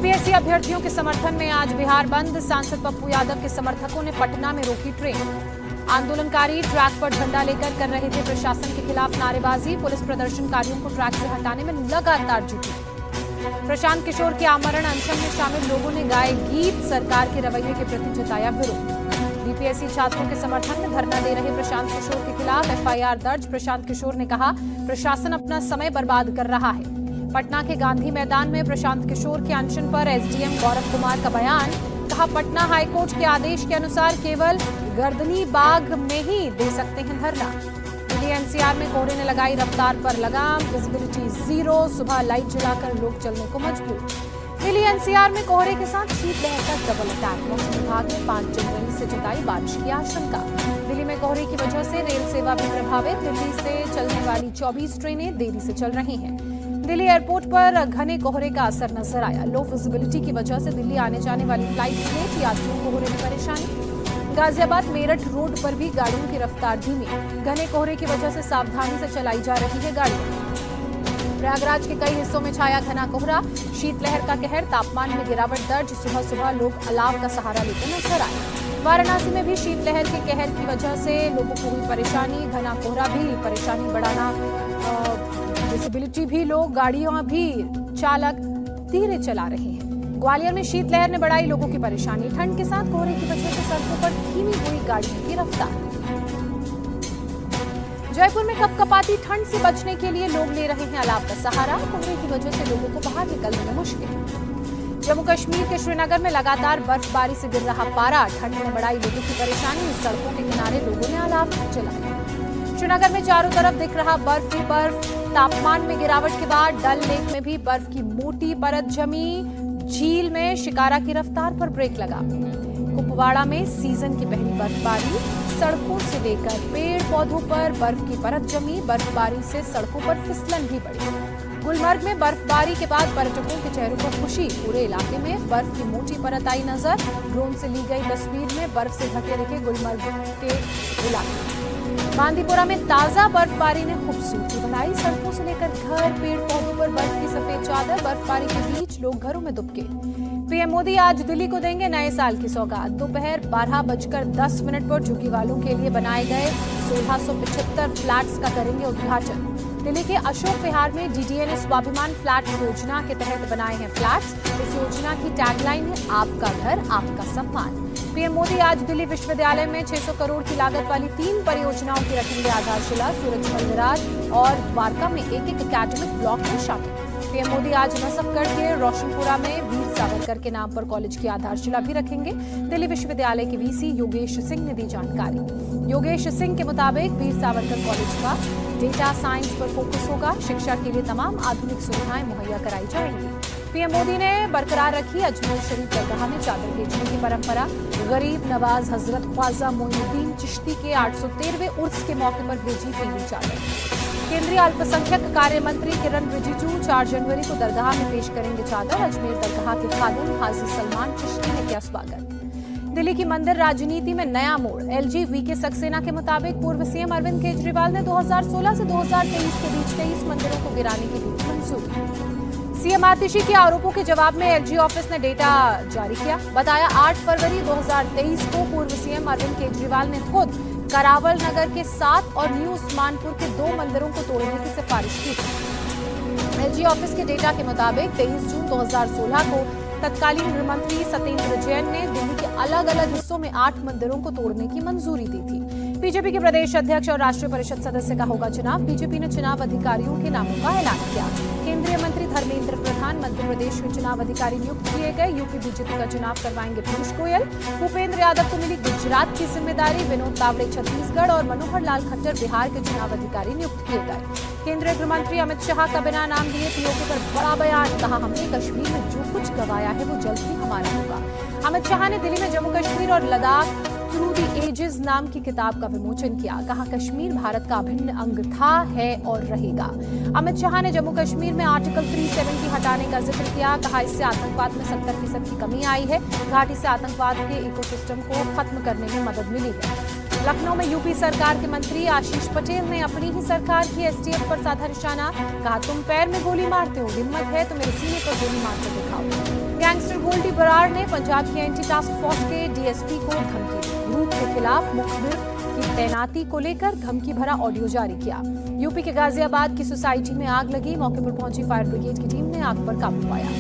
BPSC अभ्यर्थियों के समर्थन में आज बिहार बंद। सांसद पप्पू यादव के समर्थकों ने पटना में रोकी ट्रेन। आंदोलनकारी ट्रैक पर झंडा लेकर कर रहे थे प्रशासन के खिलाफ नारेबाजी। पुलिस प्रदर्शनकारियों को ट्रैक से हटाने में लगातार जुटी। प्रशांत किशोर के आमरण अनशन में शामिल लोगों ने गाए गीत। सरकार के रवैये के प्रति जताया विरोध। बीपीएससी छात्रों के समर्थन में धरना दे रहे प्रशांत किशोर के खिलाफ एफआईआर दर्ज। प्रशांत किशोर ने कहा, प्रशासन अपना समय बर्बाद कर रहा है। पटना के गांधी मैदान में प्रशांत किशोर के अनशन पर एसडीएम गौरव कुमार का बयान। कहा, पटना हाईकोर्ट के आदेश के अनुसार केवल गर्दनी बाग में ही दे सकते हैं धरना। दिल्ली एनसीआर में कोहरे ने लगाई रफ्तार पर लगाम। विजिबिलिटी 0। सुबह लाइट जलाकर लोग चलने को मजबूर। दिल्ली एनसीआर में कोहरे के साथ शीतलहर का डबल अटैक। मौसम विभाग ने 5 जनवरी से जताई बारिश की आशंका। दिल्ली में कोहरे की वजह से रेल सेवा भी प्रभावित। दिल्ली से चलने वाली 24 ट्रेनें देरी से चल रही हैं। दिल्ली एयरपोर्ट पर घने कोहरे का असर नजर आया। लो विजिबिलिटी की वजह से दिल्ली आने जाने वाली फ्लाइट्स में यात्रियों को हो रही परेशानी। गाजियाबाद मेरठ रोड पर भी गाड़ियों की रफ्तार धीमी। घने कोहरे की वजह से सावधानी से चलाई जा रही है गाड़ियां। प्रयागराज के कई हिस्सों में छाया घना कोहरा। शीतलहर का कहर, तापमान में गिरावट दर्ज। सुबह सुबह लोग अलाव का सहारा लेकर नजर आए। वाराणसी में भी शीतलहर के कहर की वजह से लोगों को हुई परेशानी। घना कोहरा भी परेशानी बढ़ाना, विजिबिलिटी भी लो, गाड़ियां भी चालक धीरे चला रहे हैं। ग्वालियर में शीतलहर ने बढ़ाई लोगों की परेशानी। ठंड के साथ कोहरे की वजह से सड़कों पर धीमी हुई गाड़ियों की रफ्तार। जयपुर में कपकपाती ठंड से बचने के लिए लोग ले रहे हैं अलाव का सहारा। कोहरे की वजह से लोगों को बाहर निकलने में मुश्किल। जम्मू कश्मीर के श्रीनगर में लगातार बर्फबारी से गिर रहा पारा। ठंड ने बढ़ाई लोगों की परेशानी। सड़कों के किनारे लोगों ने अलाव जलाए। श्रीनगर में चारों तरफ दिख रहा बर्फ ही बर्फ। तापमान में गिरावट के बाद डल लेक में भी बर्फ की मोटी परत जमी। झील में शिकारा की रफ्तार पर ब्रेक लगा। कुपवाड़ा में सीजन की पहली बर्फबारी। सड़कों से लेकर पेड़ पौधों पर बर्फ की परत जमी। बर्फबारी से सड़कों पर फिसलन भी बढ़ी। गुलमर्ग में बर्फबारी के बाद पर्यटकों के चेहरों पर खुशी। पूरे इलाके में बर्फ की मोटी परत आई नजर। ड्रोन से ली गई तस्वीर में बर्फ से ढके दिखे गुलमर्ग के इलाके। बांदीपुरा में ताजा बर्फबारी ने खूबसूरती बढ़ाई। सड़कों से लेकर घर, पेड़ पौधों पर बर्फ की सफेद चादर। बर्फबारी के बीच लोग घरों में दुबके। पीएम मोदी आज दिल्ली को देंगे नए साल की सौगात। दोपहर 12:10 पर झुग्गी वालों के लिए बनाए गए 1675 फ्लैट्स का करेंगे उद्घाटन। दिल्ली के अशोक विहार में डीडीए ने स्वाभिमान फ्लैट योजना के तहत बनाए हैं फ्लैट्स। इस योजना की टैगलाइन है, आपका घर आपका सम्मान। पीएम मोदी आज दिल्ली विश्वविद्यालय में 600 करोड़ की लागत वाली 3 परियोजनाओं की रखेंगे आधारशिला। सूरजमल निराज और द्वारका में एक एकेडमिक ब्लॉक में शामिल। पीएम मोदी आज नसफगढ़ के रोशनपुरा में वीर सावरकर के नाम पर कॉलेज की आधारशिला भी रखेंगे। दिल्ली विश्वविद्यालय के वीसी योगेश सिंह ने दी जानकारी। योगेश सिंह के मुताबिक वीर सावरकर कॉलेज का डेटा साइंस पर फोकस होगा। शिक्षा के लिए तमाम आधुनिक सुविधाएं मुहैया कराई जाएंगी। पीएम मोदी ने बरकरार रखी अजमेर शरीफ दरगाह में चादर भेजने की परंपरा। गरीब नवाज हजरत ख्वाजा मोइनुद्दीन चिश्ती के 813वें उर्स के मौके पर भेजी पीली चादर। केंद्रीय अल्पसंख्यक कार्य मंत्री किरण रिजिजू 4 जनवरी को दरगाह में पेश करेंगे चादर। अजमेर दरगाह के खादिम हाजी सलमान चिश्ती ने किया स्वागत। दिल्ली की मंदिर राजनीति में नया मोड़। एलजी वीके सक्सेना के मुताबिक पूर्व सीएम अरविंद केजरीवाल ने 2016 से 2023 के बीच 23 मंदिरों को गिराने की दी मंजूरी। सीएम आतिशी के आरोपों के जवाब में एलजी ऑफिस ने डेटा जारी किया। बताया, 8 फरवरी 2023 को पूर्व सीएम अरविंद केजरीवाल ने खुद करावल नगर के 7 और न्यू उस्मानपुर के 2 मंदिरों को तोड़ने की सिफारिश की थी। एलजी ऑफिस के डेटा के मुताबिक 23 जून 2016 को तत्कालीन गृह मंत्री सत्येंद्र जैन ने दिल्ली के अलग अलग हिस्सों में 8 मंदिरों को तोड़ने की मंजूरी दी थी। बीजेपी के प्रदेश अध्यक्ष और राष्ट्रीय परिषद सदस्य का होगा चुनाव। बीजेपी ने चुनाव अधिकारियों के नामों का ऐलान किया। केंद्रीय मंत्री धर्मेंद्र प्रधान मध्य प्रदेश में चुनाव अधिकारी नियुक्त किए गए। यूपी बीजेपी का चुनाव करवाएंगे पीयूष गोयल। भूपेंद्र यादव को मिली गुजरात की जिम्मेदारी। विनोद तावड़े छत्तीसगढ़ और मनोहर लाल खट्टर बिहार के चुनाव अधिकारी नियुक्त किए गए। केंद्रीय गृह मंत्री अमित शाह का बिना नाम दिए पीओके पर बड़ा बयान। कहा, हमने कश्मीर में जो कुछ गंवाया है वो जल्द ही हमारा होगा। अमित शाह ने दिल्ली में जम्मू कश्मीर और लद्दाख थ्रू द एजेस नाम की किताब का विमोचन किया। कहा, कश्मीर भारत का अभिन्न अंग था, है और रहेगा। अमित शाह ने जम्मू कश्मीर में आर्टिकल 370 हटाने का जिक्र किया। कहा, इससे आतंकवाद में 70% की कमी आई है। घाटी से आतंकवाद के इकोसिस्टम को खत्म करने में मदद मिली है। लखनऊ में यूपी सरकार के मंत्री आशीष पटेल ने अपनी ही सरकार की एसटीएफ पर साधा निशाना। कहा, तुम पैर में गोली मारते हो, हिम्मत है तो मेरे सीने पर गोली मारकर दिखाओ। गैंगस्टर गोल्डी बरार ने पंजाब की एंटी टास्क फोर्स के डीएसपी को धमकी दी। ग्रुप के खिलाफ मुखबिर की तैनाती को लेकर धमकी भरा ऑडियो जारी किया। यूपी के गाजियाबाद की सोसाइटी में आग लगी। मौके पर पहुंची फायर ब्रिगेड की टीम ने आग पर काबू पाया।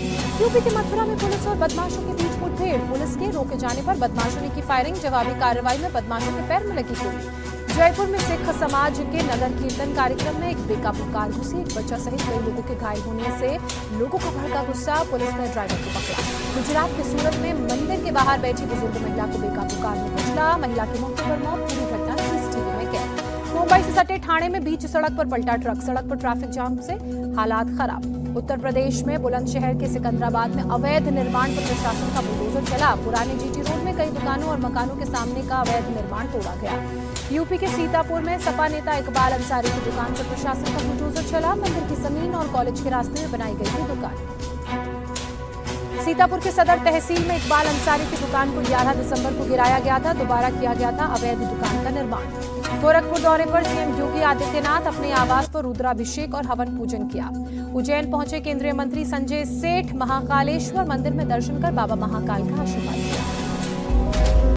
यूपी के मथुरा में पुलिस और बदमाशों के बीच मुठभेड़। पुलिस के रोके जाने पर बदमाशों ने की फायरिंग। जवाबी कार्रवाई में बदमाशों के पैर में लगी गोली। जयपुर में सिख समाज के नगर कीर्तन कार्यक्रम में एक बेकाबू कार घुसी। एक बच्चा सहित कई लोगों के घायल होने से लोगों का भड़का गुस्सा। पुलिस ने ड्राइवर को पकड़ा। गुजरात के सूरत में मंदिर के बाहर बैठी बुजुर्ग महिला को बेकाबू कार में कुचला। महिला की मौके पर मौत। पूरी घटना सीसीटीवी में कैद। मुंबई से सटे ठाणे में बीच सड़क पर पलटा ट्रक। सड़क पर ट्रैफिक जाम से हालात खराब। उत्तर प्रदेश में बुलंदशहर के सिकंदराबाद में अवैध निर्माण पर प्रशासन का बुलडोजर चला। पुराने जीटी रोड में कई दुकानों और मकानों के सामने का अवैध निर्माण तोड़ा गया। यूपी के सीतापुर में सपा नेता इकबाल अंसारी की दुकान पर प्रशासन का बुलडोजर चला। मंदिर की जमीन और कॉलेज के रास्ते में बनाई गई थी दुकान। सीतापुर के सदर तहसील में इकबाल अंसारी की दुकान को 11 दिसंबर को गिराया गया था। दोबारा किया गया था अवैध दुकान का निर्माण। गोरखपुर दौरे पर सीएम योगी आदित्यनाथ अपने आवास पर रुद्राभिषेक और हवन पूजन किया। उज्जैन पहुंचे केंद्रीय मंत्री संजय सेठ। महाकालेश्वर मंदिर में दर्शन कर बाबा महाकाल का आशीर्वाद लिया।